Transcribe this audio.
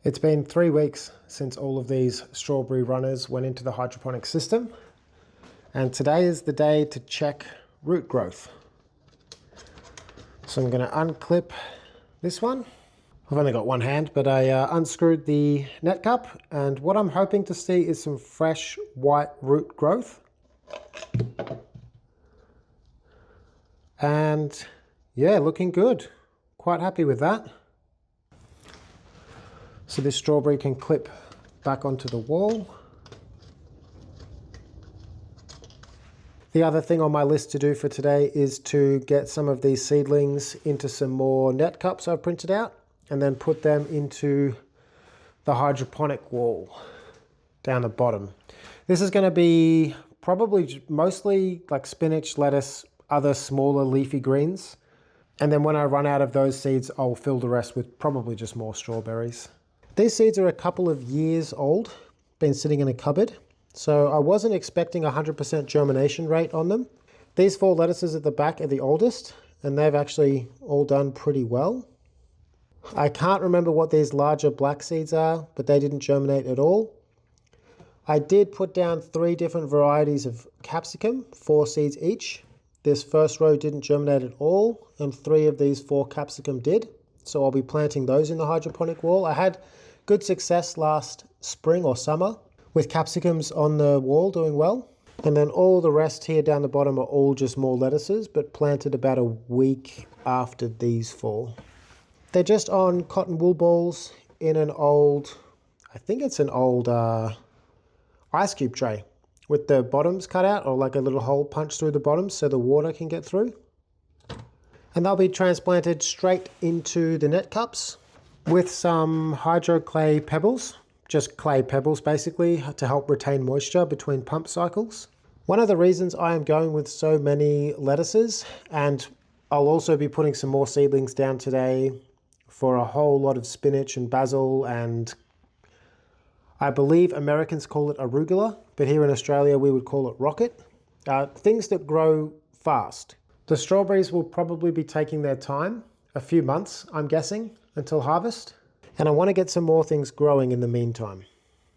It's been 3 weeks since all of these strawberry runners went into the hydroponic system, and today is the day to check root growth. So I'm going to unclip this one. I've only got one hand, but I unscrewed the net cup, and what I'm hoping to see is some fresh white root growth. And yeah, looking good. Quite happy with that. So this strawberry can clip back onto the wall. The other thing on my list to do for today is to get some of these seedlings into some more net cups I've printed out and then put them into the hydroponic wall down the bottom. This is going to be probably mostly like spinach, lettuce, other smaller leafy greens. And then when I run out of those seeds, I'll fill the rest with probably just more strawberries. These seeds are a couple of years old, been sitting in a cupboard. So I wasn't expecting 100% germination rate on them. These 4 lettuces at the back are the oldest, and they've actually all done pretty well. I can't remember what these larger black seeds are, but they didn't germinate at all. I did put down 3 different varieties of capsicum, 4 seeds each. This first row didn't germinate at all, and 3 of these 4 capsicum did. So I'll be planting those in the hydroponic wall. I had good success last spring or summer with capsicums on the wall doing well. And then all the rest here down the bottom are all just more lettuces, but planted about a week after these 4. They're just on cotton wool balls in an old, I think it's an old ice cube tray with the bottoms cut out, or like a little hole punched through the bottom so the water can get through. And they'll be transplanted straight into the net cups with some hydro clay pebbles, just clay pebbles basically, to help retain moisture between pump cycles. One of the reasons I am going with so many lettuces, and I'll also be putting some more seedlings down today for a whole lot of spinach and basil, and I believe Americans call it arugula, but here in Australia we would call it rocket. Things that grow fast. The strawberries will probably be taking their time, a few months I'm guessing, until harvest. And I want to get some more things growing in the meantime.